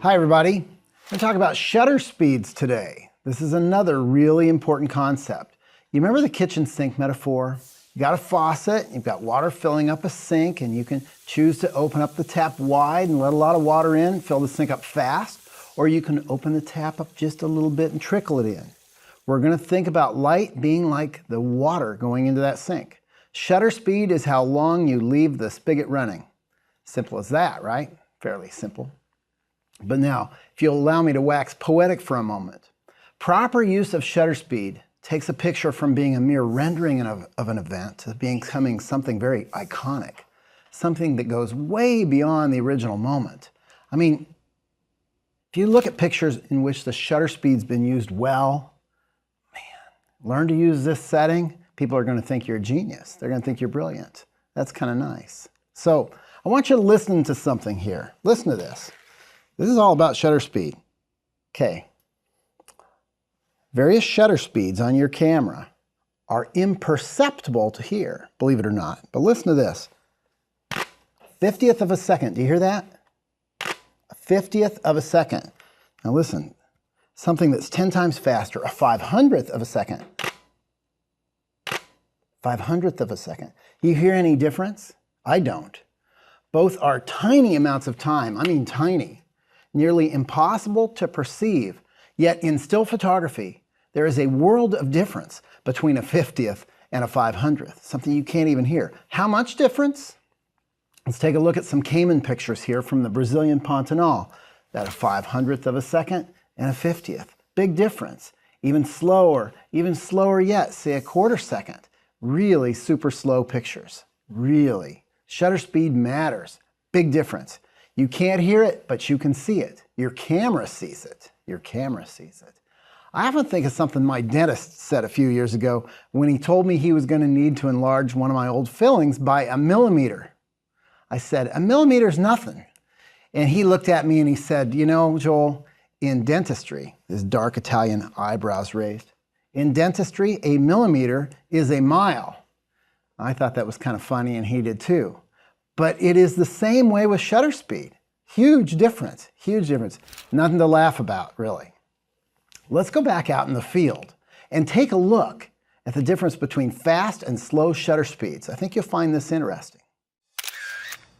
Hi everybody. We're going to talk about shutter speeds today. This is another really important concept. You remember the kitchen sink metaphor? You got a faucet, you've got water filling up a sink, and you can choose to open up the tap wide and let a lot of water in, fill the sink up fast, or you can open the tap up just a little bit and trickle it in. We're going to think about light being like the water going into that sink. Shutter speed is how long you leave the spigot running. Simple as that, right? Fairly simple. But now, if you'll allow me to wax poetic for a moment, proper use of shutter speed takes a picture from being a mere rendering of an event to becoming something very iconic, something that goes way beyond the original moment. I mean, if you look at pictures in which the shutter speed's been used well, man, learn to use this setting, people are going to think you're a genius. They're going to think you're brilliant. That's kind of nice. So, I want you to listen to something here. Listen to this. This is all about shutter speed. Okay. Various shutter speeds on your camera are imperceptible to hear, believe it or not. But listen to this. 50th of a second. Do you hear that? A 50th of a second. Now listen. Something that's 10 times faster. A 500th of a second. 500th of a second. Do you hear any difference? I don't. Both are tiny amounts of time. I mean tiny. Nearly impossible to perceive, yet in still photography, there is a world of difference between a 50th and a 500th, something you can't even hear. How much difference? Let's take a look at some Cayman pictures here from the Brazilian Pantanal. That a 500th of a second and a 50th. Big difference. Even slower yet, say a quarter second. Really super slow pictures. Really. Shutter speed matters. Big difference. You can't hear it, but you can see it. Your camera sees it. Your camera sees it. I often think of something my dentist said a few years ago when he told me he was going to need to enlarge one of my old fillings by 1 millimeter. I said, 1 millimeter is nothing. And he looked at me and he said, you know, Joel, in dentistry, his dark Italian eyebrows raised, in dentistry, 1 millimeter is a mile. I thought that was kind of funny, and he did too. But it is the same way with shutter speed. Huge difference, huge difference. Nothing to laugh about, really. Let's go back out in the field and take a look at the difference between fast and slow shutter speeds. I think you'll find this interesting.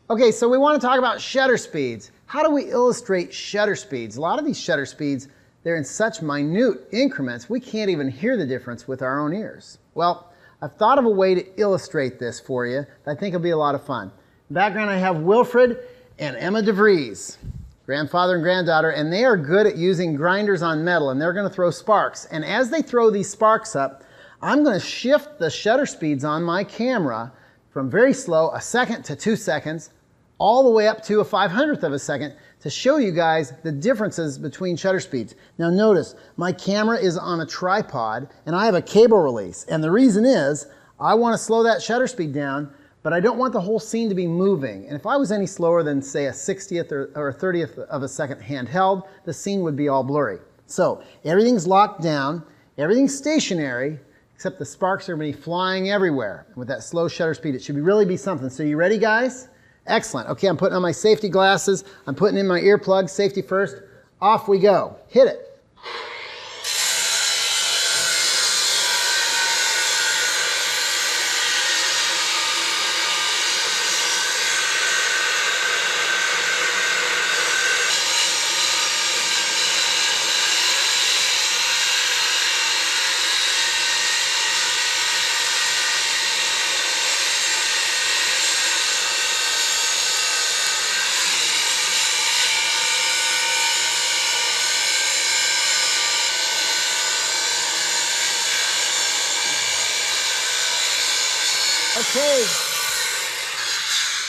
Okay, so we want to talk about shutter speeds. How do we illustrate shutter speeds? A lot of these shutter speeds, they're in such minute increments, we can't even hear the difference with our own ears. Well, I've thought of a way to illustrate this for you that I think will be a lot of fun. In the background I have Wilfred and Emma DeVries, grandfather and granddaughter, and they are good at using grinders on metal, and they're going to throw sparks. And as they throw these sparks up, I'm going to shift the shutter speeds on my camera from very slow, a second to 2 seconds, all the way up to a 500th of a second to show you guys the differences between shutter speeds. Now notice, my camera is on a tripod and I have a cable release. And the reason is, I want to slow that shutter speed down, but I don't want the whole scene to be moving. And if I was any slower than, say, a 60th or a 30th of a second handheld, the scene would be all blurry. So everything's locked down, everything's stationary, except the sparks are going to be flying everywhere. With that slow shutter speed, it should really be something. So you ready, guys? Excellent. Okay, I'm putting on my safety glasses. I'm putting in my earplugs. Safety first. Off we go. Hit it. Okay,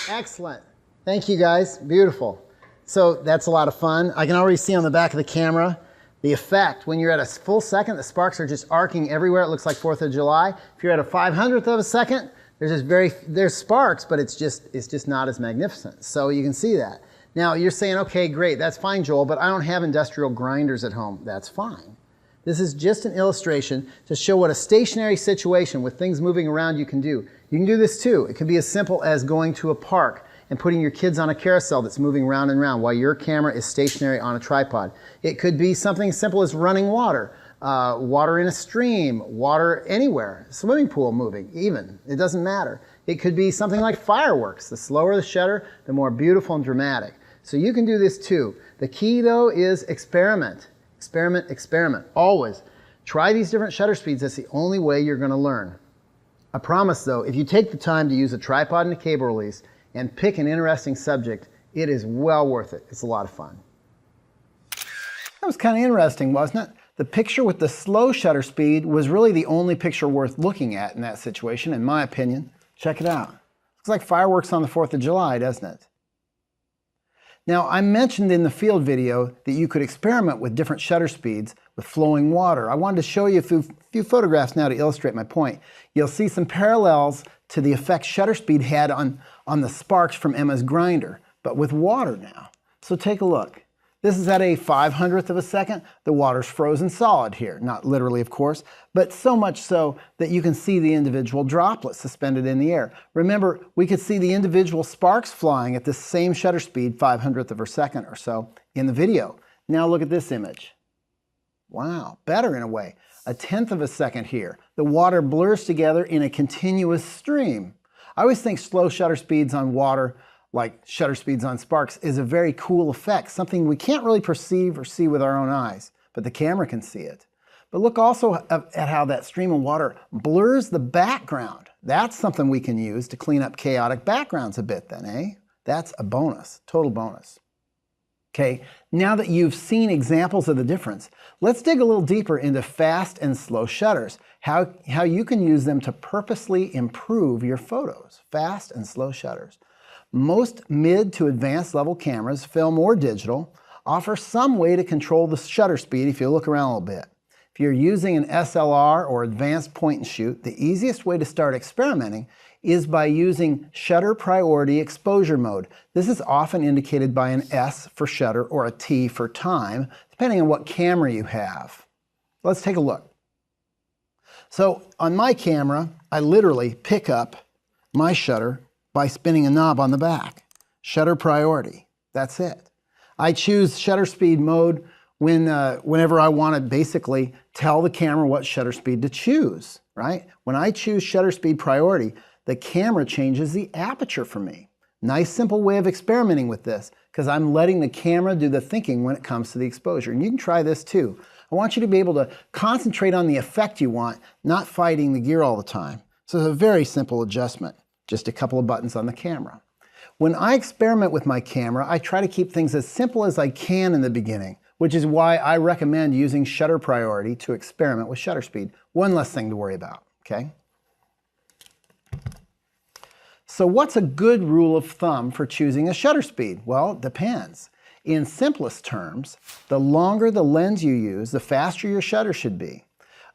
excellent. Thank you guys, beautiful. So that's a lot of fun. I can already see on the back of the camera the effect. When you're at a full second, the sparks are just arcing everywhere. It looks like 4th of July. If you're at a 500th of a second, there's sparks, but it's just not as magnificent. So you can see that. Now you're saying, okay, great, that's fine, Joel, but I don't have industrial grinders at home. That's fine. This is just an illustration to show what a stationary situation with things moving around you can do. You can do this too. It can be as simple as going to a park and putting your kids on a carousel that's moving round and round while your camera is stationary on a tripod. It could be something simple as running water, water in a stream, water anywhere, swimming pool moving even, it doesn't matter. It could be something like fireworks. The slower the shutter, the more beautiful and dramatic. So you can do this too. The key though is experiment. Experiment, experiment, always. Try these different shutter speeds. That's the only way you're going to learn. I promise though, if you take the time to use a tripod and a cable release and pick an interesting subject, it is well worth it. It's a lot of fun. That was kind of interesting, wasn't it? The picture with the slow shutter speed was really the only picture worth looking at in that situation, in my opinion. Check it out. Looks like fireworks on the 4th of July, doesn't it? Now, I mentioned in the field video that you could experiment with different shutter speeds with flowing water. I wanted to show you a few photographs now to illustrate my point. You'll see some parallels to the effect shutter speed had on the sparks from Emma's grinder, but with water now. So take a look. This is at a 500th of a second. The water's frozen solid here, not literally of course, but so much so that you can see the individual droplets suspended in the air. Remember, we could see the individual sparks flying at the same shutter speed, 500th of a second or so, in the video. Now look at this image. Wow, better in a way. 1/10 of a second here. The water blurs together in a continuous stream. I always think slow shutter speeds on water, like shutter speeds on sparks, is a very cool effect, something we can't really perceive or see with our own eyes, but the camera can see it. But look also at how that stream of water blurs the background. That's something we can use to clean up chaotic backgrounds a bit then, eh? That's a bonus, total bonus. Okay, now that you've seen examples of the difference, let's dig a little deeper into fast and slow shutters, how you can use them to purposely improve your photos, fast and slow shutters. Most mid to advanced level cameras, film or digital, offer some way to control the shutter speed if you look around a little bit. If you're using an SLR or advanced point and shoot, the easiest way to start experimenting is by using shutter priority exposure mode. This is often indicated by an S for shutter or a T for time, depending on what camera you have. Let's take a look. So on my camera, I literally pick up my shutter by spinning a knob on the back. Shutter priority, that's it. I choose shutter speed mode whenever I want to basically tell the camera what shutter speed to choose, right? When I choose shutter speed priority, the camera changes the aperture for me. Nice simple way of experimenting with this, because I'm letting the camera do the thinking when it comes to the exposure. And you can try this too. I want you to be able to concentrate on the effect you want, not fighting the gear all the time. So it's a very simple adjustment. Just a couple of buttons on the camera. When I experiment with my camera, I try to keep things as simple as I can in the beginning, which is why I recommend using shutter priority to experiment with shutter speed. One less thing to worry about, okay? So what's a good rule of thumb for choosing a shutter speed? Well, it depends. In simplest terms, the longer the lens you use, the faster your shutter should be.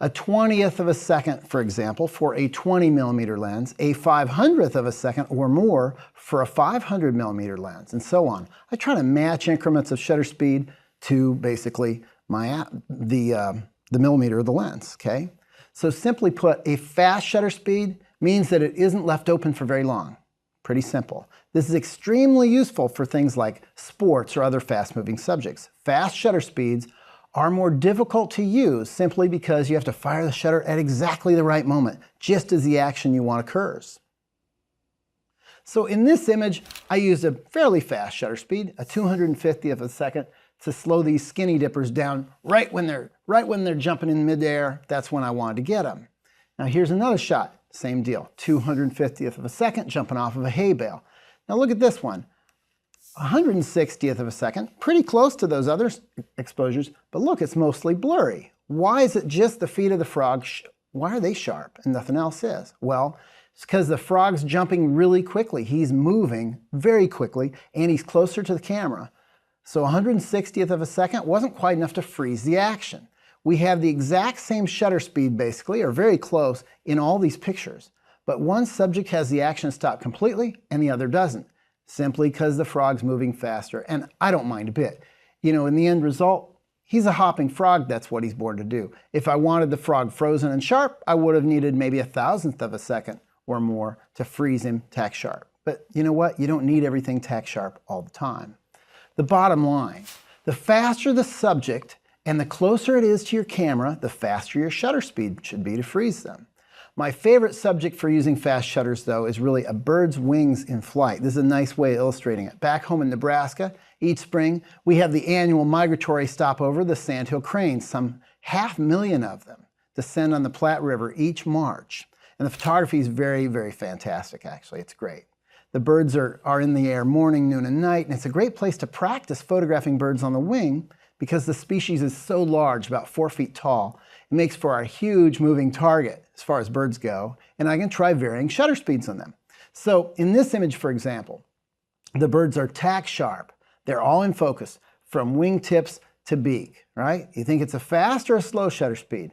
A 20th of a second, for example, for a 20mm lens, a 500th of a second or more for a 500mm lens, and so on. I try to match increments of shutter speed to basically the millimeter of the lens, okay? So simply put, a fast shutter speed means that it isn't left open for very long. Pretty simple. This is extremely useful for things like sports or other fast-moving subjects. Fast shutter speeds are more difficult to use simply because you have to fire the shutter at exactly the right moment, just as the action you want occurs. So in this image, I used a fairly fast shutter speed, a 250th of a second, to slow these skinny dippers down right when they're jumping in midair. That's when I wanted to get them. Now here's another shot, same deal, 250th of a second, jumping off of a hay bale. Now look at this one. 160th of a second, pretty close to those other exposures, but look, it's mostly blurry. Why is it just the feet of the frog? Why are they sharp and nothing else is? Well, it's because the frog's jumping really quickly. He's moving very quickly, and he's closer to the camera. So 160th of a second wasn't quite enough to freeze the action. We have the exact same shutter speed, basically, or very close, in all these pictures. But one subject has the action stop completely, and the other doesn't, simply because the frog's moving faster, and I don't mind a bit. You know, in the end result, he's a hopping frog, that's what he's born to do. If I wanted the frog frozen and sharp, I would have needed maybe 1,000th of a second or more to freeze him tack sharp. But you know what? You don't need everything tack sharp all the time. The bottom line, the faster the subject and the closer it is to your camera, the faster your shutter speed should be to freeze them. My favorite subject for using fast shutters, though, is really a bird's wings in flight. This is a nice way of illustrating it. Back home in Nebraska, each spring, we have the annual migratory stopover, the sandhill cranes. Some 500,000 of them descend on the Platte River each March. And the photography is very, very fantastic, actually. It's great. The birds are in the air morning, noon, and night, and it's a great place to practice photographing birds on the wing because the species is so large, about 4 feet tall. It makes for a huge moving target as far as birds go, and I can try varying shutter speeds on them. So in this image, for example, the birds are tack sharp. They're all in focus from wingtips to beak, right? You think it's a fast or a slow shutter speed?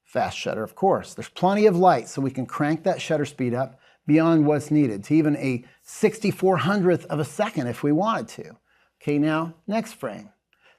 Fast shutter, of course. There's plenty of light, so we can crank that shutter speed up beyond what's needed to even a 6400th of a second if we wanted to. Okay, now, next frame.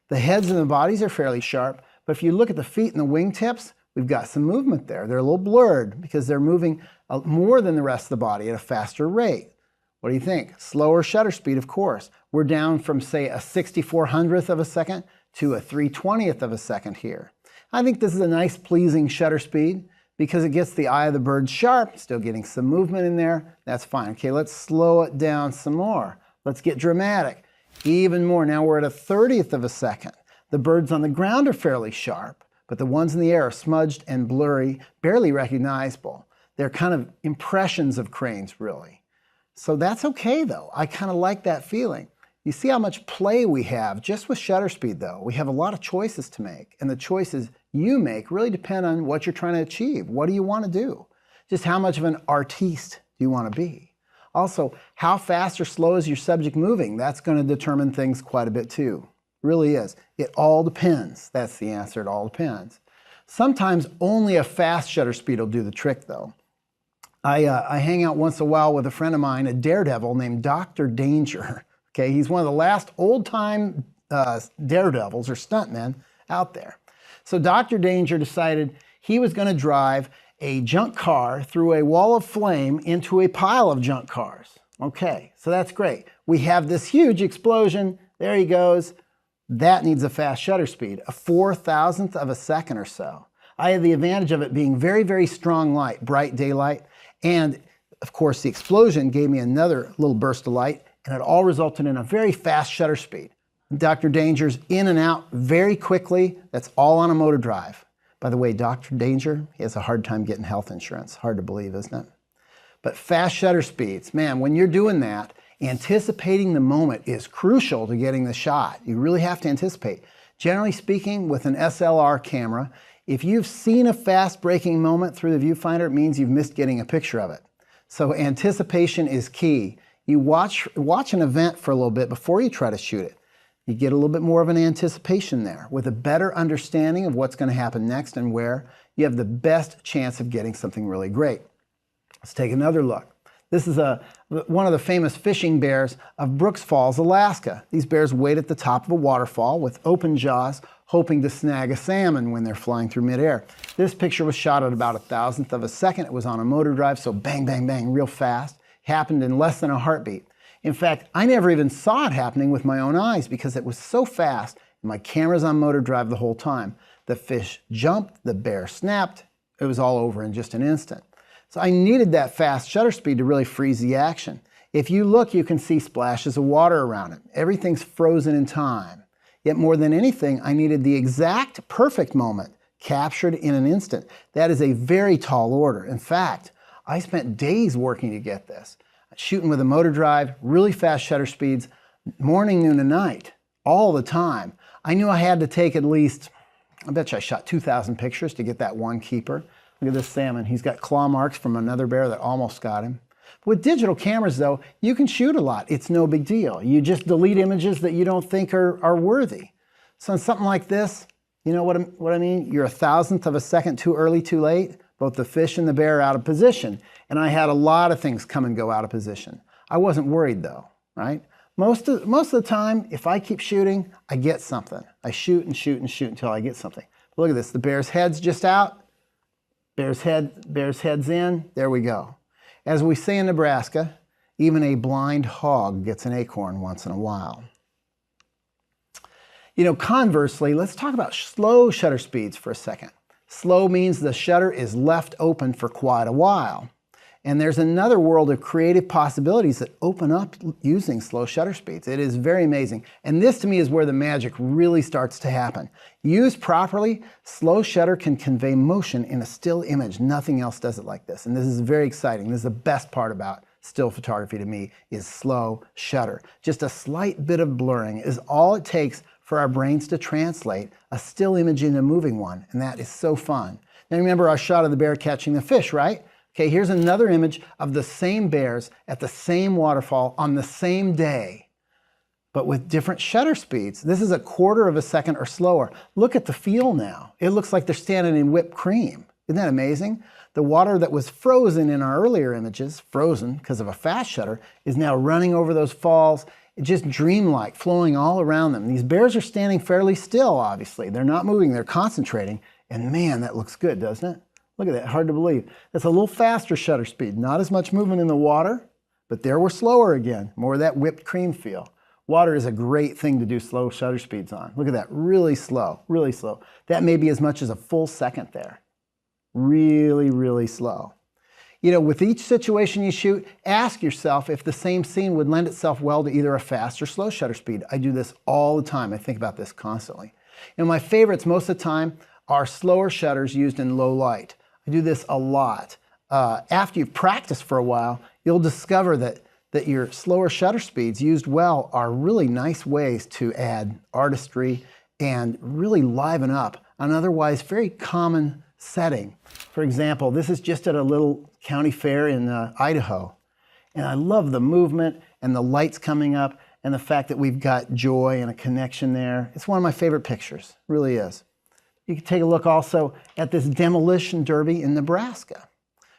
The heads and the bodies are fairly sharp, but if you look at the feet and the wingtips, we've got some movement there. They're a little blurred because they're moving more than the rest of the body at a faster rate. What do you think? Slower shutter speed, of course. We're down from, say, a 6400th of a second to a 3/20th of a second here. I think this is a nice, pleasing shutter speed because it gets the eye of the bird sharp, still getting some movement in there. That's fine. Okay, let's slow it down some more. Let's get dramatic. Even more. Now we're at a 30th of a second. The birds on the ground are fairly sharp, but the ones in the air are smudged and blurry, barely recognizable. They're kind of impressions of cranes, really. So that's okay, though. I kind of like that feeling. You see how much play we have just with shutter speed, though. We have a lot of choices to make, and the choices you make really depend on what you're trying to achieve. What do you want to do? Just how much of an artiste do you want to be? Also, how fast or slow is your subject moving? That's going to determine things quite a bit, too. It really is. It all depends. That's the answer. It all depends. Sometimes only a fast shutter speed will do the trick, though. I hang out once in a while with a friend of mine, a daredevil named Dr. Danger. Okay, he's one of the last old-time daredevils or stuntmen out there. So Dr. Danger decided he was going to drive a junk car through a wall of flame into a pile of junk cars. Okay, so that's great. We have this huge explosion. There he goes. That needs a fast shutter speed, a 4,000th of a second or so. I had the advantage of it being very, very strong light, bright daylight, and of course the explosion gave me another little burst of light, and it all resulted in a very fast shutter speed. Dr. Danger's in and out very quickly. That's all on a motor drive. By the way, Dr. Danger, he has a hard time getting health insurance. Hard to believe, isn't it? But fast shutter speeds, man, when you're doing that, anticipating the moment is crucial to getting the shot. You really have to anticipate. Generally speaking, with an SLR camera, if you've seen a fast breaking moment through the viewfinder, it means you've missed getting a picture of it. So anticipation is key. You watch an event for a little bit before you try to shoot it. You get a little bit more of an anticipation there. With a better understanding of what's going to happen next and where, you have the best chance of getting something really great. Let's take another look. This is one of the famous fishing bears of Brooks Falls, Alaska. These bears wait at the top of a waterfall with open jaws, hoping to snag a salmon when they're flying through midair. This picture was shot at about 1,000th of a second. It was on a motor drive, so bang, bang, bang, real fast. Happened in less than a heartbeat. In fact, I never even saw it happening with my own eyes because it was so fast and my camera's on motor drive the whole time. The fish jumped, the bear snapped, it was all over in just an instant. So I needed that fast shutter speed to really freeze the action. If you look, you can see splashes of water around it. Everything's frozen in time. Yet more than anything, I needed the exact perfect moment captured in an instant. That is a very tall order. In fact, I spent days working to get this. Shooting with a motor drive, really fast shutter speeds, morning, noon, and night, all the time. I knew I had to take at least, I bet you I shot 2,000 pictures to get that one keeper. Look at this salmon. He's got claw marks from another bear that almost got him. With digital cameras, though, you can shoot a lot. It's no big deal. You just delete images that you don't think are worthy. So in something like this, you know what I mean? You're 1,000th of a second too early, too late. Both the fish and the bear are out of position. And I had a lot of things come and go out of position. I wasn't worried, though, right? Most of the time, if I keep shooting, I get something. I shoot and shoot and shoot until I get something. But look at this. The bear's head's just out. Bear's head's in. There we go. As we say in Nebraska, Even a blind hog gets an acorn once in a while. You know, conversely, let's talk about slow shutter speeds for a second. Slow means the shutter is left open for quite a while. And there's another world of creative possibilities that open up using slow shutter speeds. It is very amazing. And this to me is where the magic really starts to happen. Used properly, slow shutter can convey motion in a still image. Nothing else does it like this. And this is very exciting. This is the best part about still photography to me, is slow shutter. Just a slight bit of blurring is all it takes for our brains to translate a still image into a moving one. And that is so fun. Now remember our shot of the bear catching the fish, right? Okay, here's another image of the same bears at the same waterfall on the same day, but with different shutter speeds. This is a quarter of a second or slower. Look at the feel now. It looks like they're standing in whipped cream. Isn't that amazing? The water that was frozen in our earlier images, frozen because of a fast shutter, is now running over those falls, just dreamlike, flowing all around them. These bears are standing fairly still, obviously. They're not moving, they're concentrating, and man, that looks good, doesn't it? Look at that, hard to believe. That's a little faster shutter speed, not as much movement in the water, but there we're slower again, more of that whipped cream feel. Water is a great thing to do slow shutter speeds on. Look at that, really slow, really slow. That may be as much as a full second there. Really, really slow. You know, with each situation you shoot, ask yourself if the same scene would lend itself well to either a fast or slow shutter speed. I do this all the time. I think about this constantly. And my favorites most of the time are slower shutters used in low light. I do this a lot. After you've practiced for a while, you'll discover that your slower shutter speeds used well are really nice ways to add artistry and really liven up an otherwise very common setting. For example, this is just at a little county fair in Idaho. And I love the movement and the lights coming up and the fact that we've got joy and a connection there. It's one of my favorite pictures, it really is. You can take a look also at this demolition derby in Nebraska.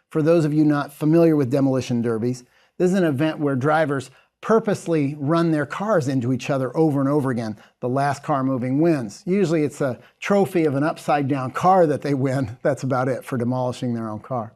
For those of you not familiar with demolition derbies, this is an event where drivers purposely run their cars into each other over and over again. The last car moving wins. Usually it's a trophy of an upside down car that they win. That's about it for demolishing their own car.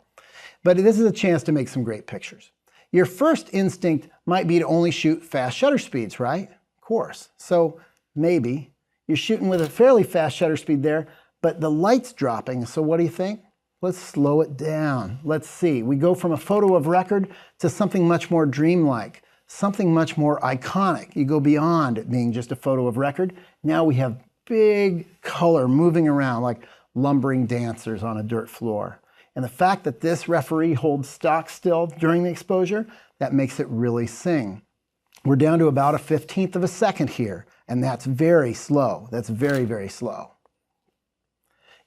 But this is a chance to make some great pictures. Your first instinct might be to only shoot fast shutter speeds, right? Of course. So maybe you're shooting with a fairly fast shutter speed there, but the light's dropping. So what do you think? Let's slow it down. Let's see. We go from a photo of record to something much more dreamlike, something much more iconic. You go beyond it being just a photo of record. Now we have big color moving around like lumbering dancers on a dirt floor. And the fact that this referee holds stock still during the exposure, that makes it really sing. We're down to about a 1/15 of a second here. And that's very slow. That's very, very slow.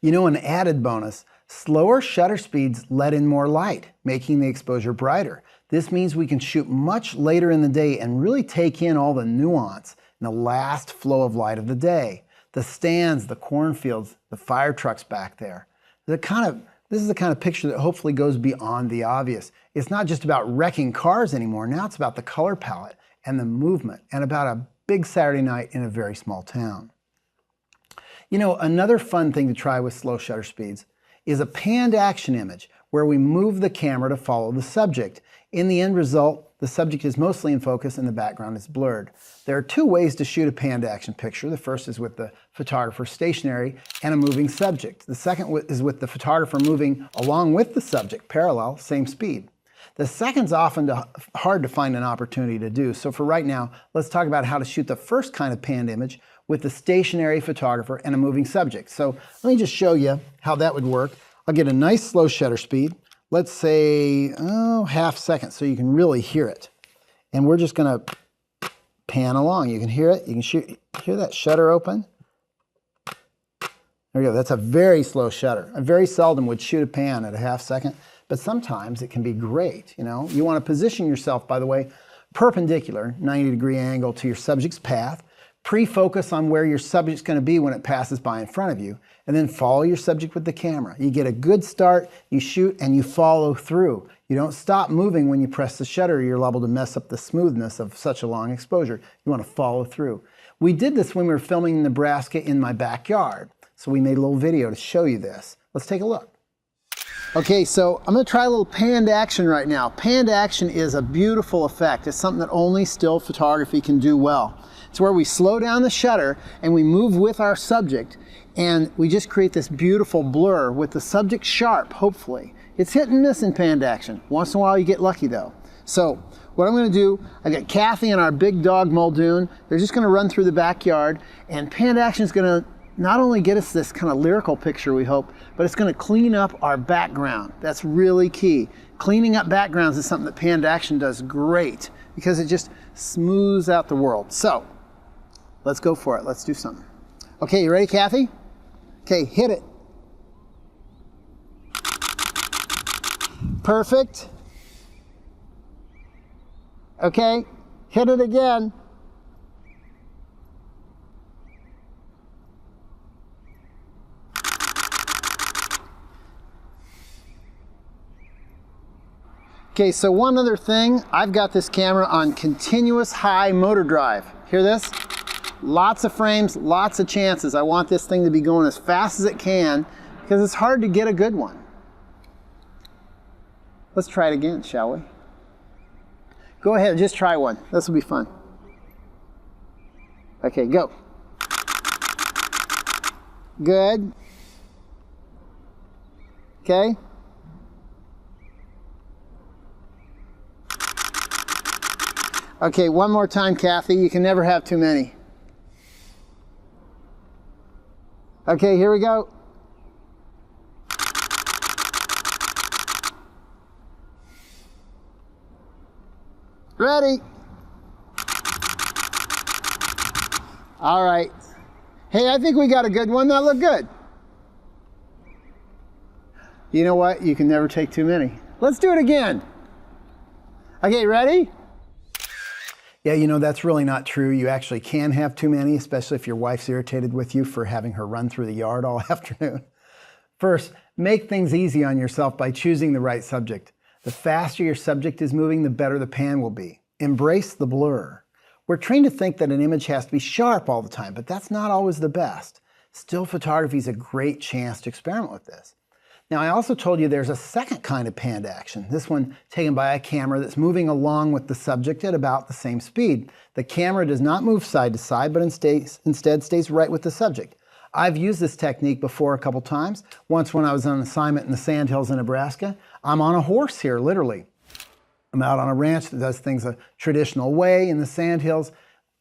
You know, an added bonus, slower shutter speeds let in more light, making the exposure brighter. This means we can shoot much later in the day and really take in all the nuance and the last flow of light of the day. The stands, the cornfields, the fire trucks back there. This is the kind of picture that hopefully goes beyond the obvious. It's not just about wrecking cars anymore. Now it's about the color palette and the movement and about a big Saturday night in a very small town. You know, another fun thing to try with slow shutter speeds is a panned action image where we move the camera to follow the subject. In the end result, the subject is mostly in focus and the background is blurred. There are two ways to shoot a panned action picture. The first is with the photographer stationary and a moving subject. The second is with the photographer moving along with the subject, parallel, same speed. The second's often hard to find an opportunity to do. So for right now, let's talk about how to shoot the first kind of panned image with the stationary photographer and a moving subject. So let me just show you how that would work. I'll get a nice slow shutter speed. Let's say, half second so you can really hear it. And we're just gonna pan along. You can hear it, you can hear that shutter open. There we go, that's a very slow shutter. I very seldom would shoot a pan at a half second, but sometimes it can be great, you know. You wanna position yourself, by the way, perpendicular, 90-degree angle to your subject's path. Pre-focus on where your subject's going to be when it passes by in front of you, and then follow your subject with the camera. You get a good start, you shoot, and you follow through. You don't stop moving when you press the shutter, or you're liable to mess up the smoothness of such a long exposure. You want to follow through. We did this when we were filming in Nebraska in my backyard, so we made a little video to show you this. Let's take a look. Okay, so I'm going to try a little panned action right now. Panned action is a beautiful effect. It's something that only still photography can do well. It's where we slow down the shutter and we move with our subject, and we just create this beautiful blur with the subject sharp, hopefully. It's hit and miss in panned action. Once in a while you get lucky though. So what I'm going to do, I got Kathy and our big dog Muldoon. They're just going to run through the backyard, and panned action is going to not only get us this kind of lyrical picture, we hope, but it's going to clean up our background. That's really key. Cleaning up backgrounds is something that panned action does great because it just smooths out the world. So let's go for it. Let's do something. Okay, you ready, Kathy? Okay, hit it. Perfect. Okay, hit it again. Okay, so one other thing, I've got this camera on continuous high motor drive. Hear this? Lots of frames, lots of chances. I want this thing to be going as fast as it can because it's hard to get a good one. Let's try it again, shall we? Go ahead, just try one. This will be fun. Okay, go. Good. Okay. Okay, one more time, Kathy. You can never have too many. Okay, here we go. Ready. All right. Hey, I think we got a good one. That looked good. You know what? You can never take too many. Let's do it again. Okay, ready? Yeah, you know, that's really not true. You actually can have too many, especially if your wife's irritated with you for having her run through the yard all afternoon. First, make things easy on yourself by choosing the right subject. The faster your subject is moving, the better the pan will be. Embrace the blur. We're trained to think that an image has to be sharp all the time, but that's not always the best. Still photography is a great chance to experiment with this. Now, I also told you there's a second kind of panned action, this one taken by a camera that's moving along with the subject at about the same speed. The camera does not move side to side, but instead stays right with the subject. I've used this technique before a couple times. Once when I was on assignment in the Sandhills in Nebraska. I'm on a horse here, literally. I'm out on a ranch that does things a traditional way in the Sandhills.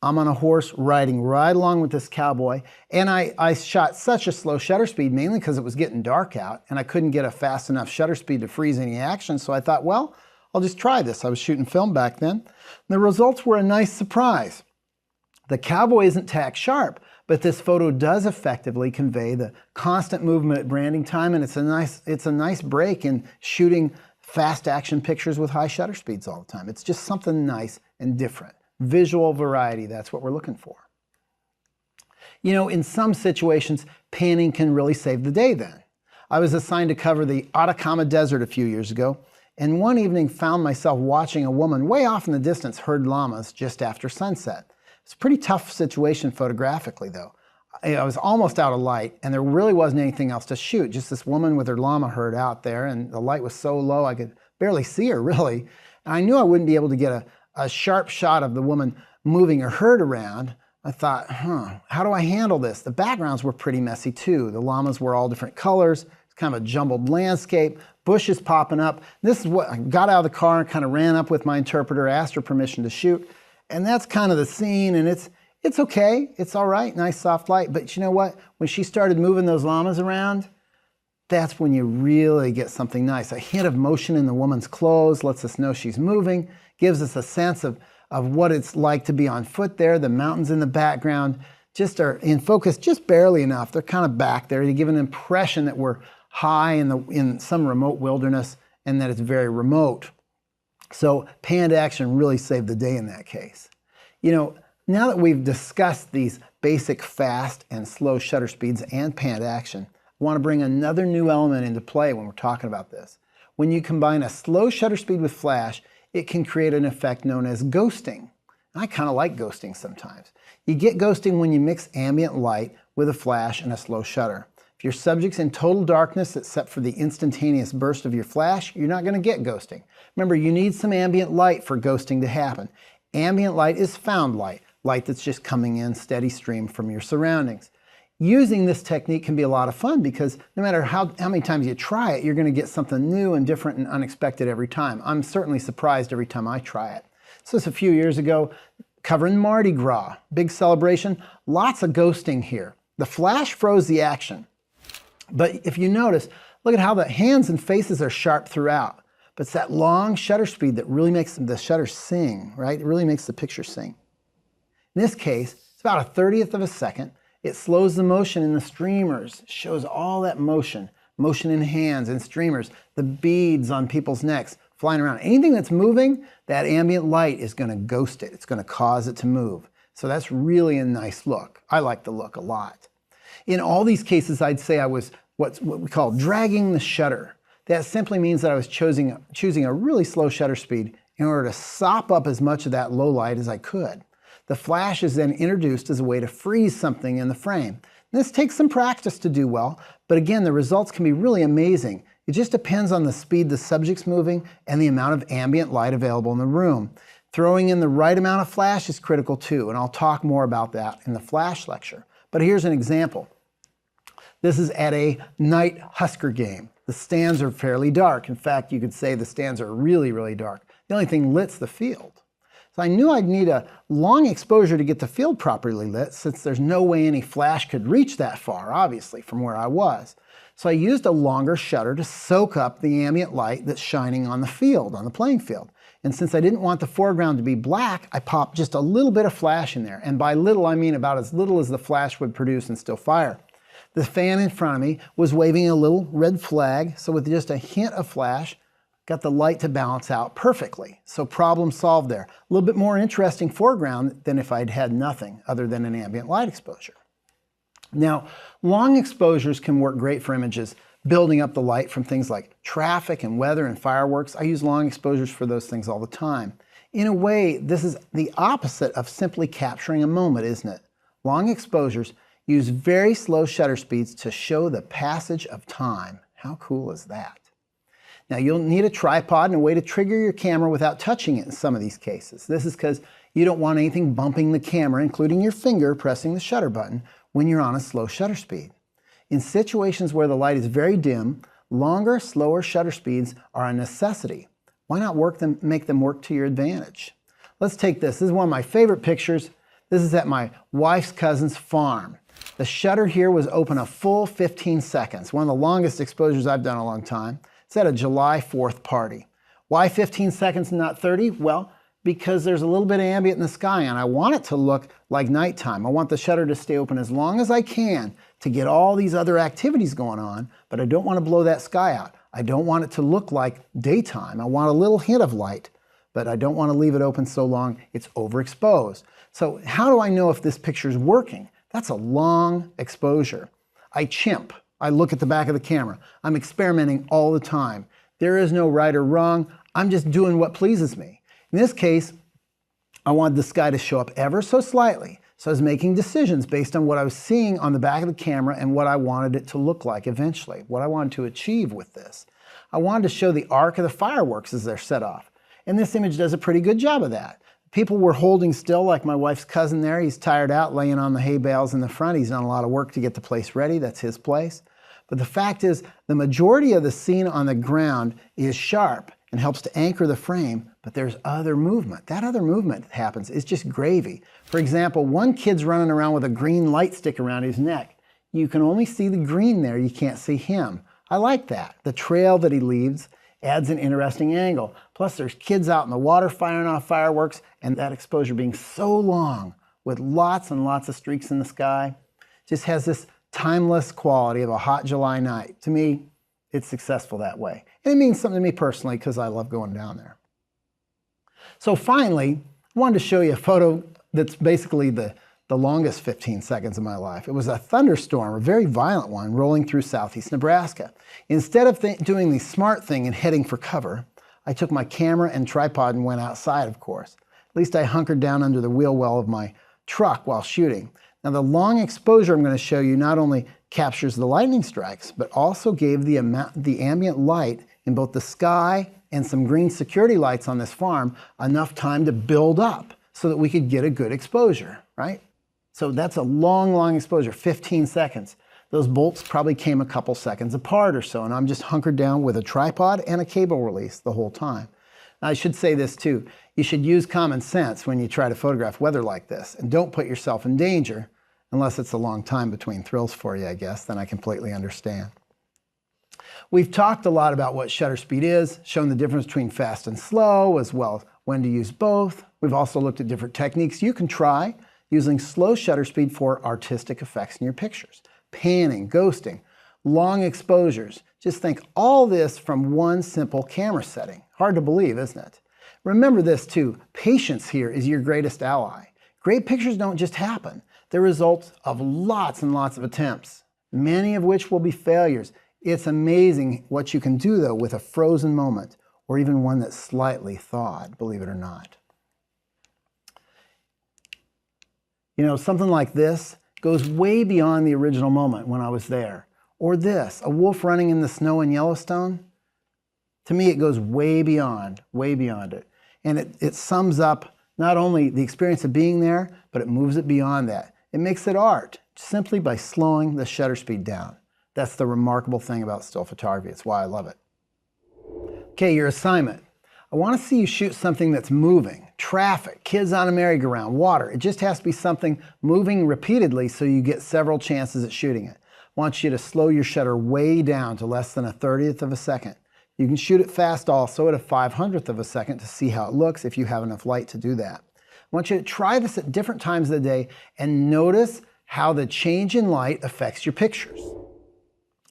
I'm on a horse riding right along with this cowboy, and I shot such a slow shutter speed, mainly because it was getting dark out, and I couldn't get a fast enough shutter speed to freeze any action, so I thought, well, I'll just try this. I was shooting film back then. The results were a nice surprise. The cowboy isn't tack sharp, but this photo does effectively convey the constant movement at branding time, and it's a nice break in shooting fast action pictures with high shutter speeds all the time. It's just something nice and different. Visual variety, that's what we're looking for. You know, in some situations, panning can really save the day then. I was assigned to cover the Atacama Desert a few years ago, and one evening found myself watching a woman way off in the distance herd llamas just after sunset. It's a pretty tough situation photographically though. I was almost out of light and there really wasn't anything else to shoot, just this woman with her llama herd out there, and the light was so low I could barely see her really. And I knew I wouldn't be able to get a sharp shot of the woman moving her herd around. I thought, how do I handle this? The backgrounds were pretty messy too. The llamas were all different colors. It's kind of a jumbled landscape, bushes popping up. This is what I got out of the car and kind of ran up with my interpreter, asked her permission to shoot. And that's kind of the scene, and it's okay. It's all right, nice soft light. But you know what? When she started moving those llamas around, that's when you really get something nice. A hint of motion in the woman's clothes lets us know she's moving, gives us a sense of what it's like to be on foot there. The mountains in the background just are in focus just barely enough. They're kind of back there to give an impression that we're high in some remote wilderness and that it's very remote. So panned action really saved the day in that case. You know, now that we've discussed these basic fast and slow shutter speeds and panned action, I want to bring another new element into play when we're talking about this. When you combine a slow shutter speed with flash, it can create an effect known as ghosting. And I kind of like ghosting sometimes. You get ghosting when you mix ambient light with a flash and a slow shutter. If your subject's in total darkness except for the instantaneous burst of your flash, you're not going to get ghosting. Remember, you need some ambient light for ghosting to happen. Ambient light is found light, light that's just coming in steady stream from your surroundings. Using this technique can be a lot of fun because no matter how many times you try it, you're going to get something new and different and unexpected every time. I'm certainly surprised every time I try it. So this was a few years ago, covering Mardi Gras, big celebration, lots of ghosting here. The flash froze the action. But if you notice, look at how the hands and faces are sharp throughout. But it's that long shutter speed that really makes the shutter sing, right? It really makes the picture sing. In this case, it's about a 30th of a second. It slows the motion in the streamers, shows all that motion in hands and streamers, the beads on people's necks flying around. Anything that's moving, that ambient light is going to ghost it. It's going to cause it to move. So that's really a nice look. I like the look a lot. In all these cases, I'd say I was what we call dragging the shutter. That simply means that I was choosing a really slow shutter speed in order to sop up as much of that low light as I could. The flash is then introduced as a way to freeze something in the frame. This takes some practice to do well, but again, the results can be really amazing. It just depends on the speed the subject's moving and the amount of ambient light available in the room. Throwing in the right amount of flash is critical too, and I'll talk more about that in the flash lecture. But here's an example. This is at a night Husker game. The stands are fairly dark. In fact, you could say the stands are really, really dark. The only thing lit's the field. So I knew I'd need a long exposure to get the field properly lit, since there's no way any flash could reach that far, obviously, from where I was. So I used a longer shutter to soak up the ambient light that's shining on the field, on the playing field. And since I didn't want the foreground to be black, I popped just a little bit of flash in there. And by little, I mean about as little as the flash would produce and still fire. The fan in front of me was waving a little red flag, so with just a hint of flash, got the light to balance out perfectly. So problem solved there. A little bit more interesting foreground than if I'd had nothing other than an ambient light exposure. Now, long exposures can work great for images building up the light from things like traffic and weather and fireworks. I use long exposures for those things all the time. In a way, this is the opposite of simply capturing a moment, isn't it? Long exposures use very slow shutter speeds to show the passage of time. How cool is that? Now, you'll need a tripod and a way to trigger your camera without touching it in some of these cases. This is because you don't want anything bumping the camera, including your finger pressing the shutter button when you're on a slow shutter speed. In situations where the light is very dim, longer, slower shutter speeds are a necessity. Why not make them work to your advantage? Let's take this. This is one of my favorite pictures. This is at my wife's cousin's farm. The shutter here was open a full 15 seconds, one of the longest exposures I've done in a long time. It's at a July 4th party. Why 15 seconds and not 30? Well, because there's a little bit of ambient in the sky and I want it to look like nighttime. I want the shutter to stay open as long as I can to get all these other activities going on, but I don't want to blow that sky out. I don't want it to look like daytime. I want a little hint of light, but I don't want to leave it open so long it's overexposed. So how do I know if this picture is working? That's a long exposure. I chimp. I look at the back of the camera. I'm experimenting all the time. There is no right or wrong. I'm just doing what pleases me. In this case, I wanted the sky to show up ever so slightly. So I was making decisions based on what I was seeing on the back of the camera and what I wanted it to look like eventually, what I wanted to achieve with this. I wanted to show the arc of the fireworks as they're set off. And this image does a pretty good job of that. People were holding still, like my wife's cousin there. He's tired out laying on the hay bales in the front. He's done a lot of work to get the place ready. That's his place. But the fact is, the majority of the scene on the ground is sharp and helps to anchor the frame, but there's other movement. That other movement that happens is just gravy. For example, one kid's running around with a green light stick around his neck. You can only see the green there, you can't see him. I like that. The trail that he leaves adds an interesting angle. Plus there's kids out in the water firing off fireworks, and that exposure being so long with lots and lots of streaks in the sky just has this timeless quality of a hot July night. To me, it's successful that way. And it means something to me personally because I love going down there. So finally, I wanted to show you a photo that's basically the longest 15 seconds of my life. It was a thunderstorm, a very violent one, rolling through southeast Nebraska. Instead of doing the smart thing and heading for cover, I took my camera and tripod and went outside, of course. At least I hunkered down under the wheel well of my truck while shooting. Now the long exposure I'm going to show you not only captures the lightning strikes, but also gave the ambient light in both the sky and some green security lights on this farm enough time to build up so that we could get a good exposure, right? So that's a long, long exposure, 15 seconds. Those bolts probably came a couple seconds apart or so, and I'm just hunkered down with a tripod and a cable release the whole time. Now, I should say this too. You should use common sense when you try to photograph weather like this, and don't put yourself in danger unless it's a long time between thrills for you, I guess, then I completely understand. We've talked a lot about what shutter speed is, shown the difference between fast and slow, as well as when to use both. We've also looked at different techniques you can try using slow shutter speed for artistic effects in your pictures. Panning, ghosting, long exposures. Just think all this from one simple camera setting. Hard to believe, isn't it? Remember this too, patience here is your greatest ally. Great pictures don't just happen. They're results of lots and lots of attempts, many of which will be failures. It's amazing what you can do though with a frozen moment, or even one that's slightly thawed, believe it or not. You know, something like this goes way beyond the original moment when I was there. Or this, a wolf running in the snow in Yellowstone. To me, it goes way beyond it. And it sums up not only the experience of being there, but it moves it beyond that. It makes it art, simply by slowing the shutter speed down. That's the remarkable thing about still photography. It's why I love it. Okay, your assignment. I want to see you shoot something that's moving. Traffic, kids on a merry-go-round, water. It just has to be something moving repeatedly so you get several chances at shooting it. I want you to slow your shutter way down to less than 1/30th of a second. You can shoot it fast also at 1/500th of a second to see how it looks if you have enough light to do that. I want you to try this at different times of the day and notice how the change in light affects your pictures.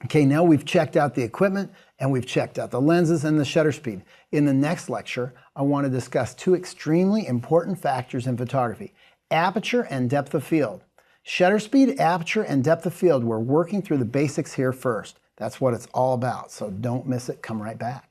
Okay, now we've checked out the equipment and we've checked out the lenses and the shutter speed. In the next lecture, I want to discuss two extremely important factors in photography: aperture and depth of field. Shutter speed, aperture, and depth of field, we're working through the basics here first. That's what it's all about, so don't miss it. Come right back.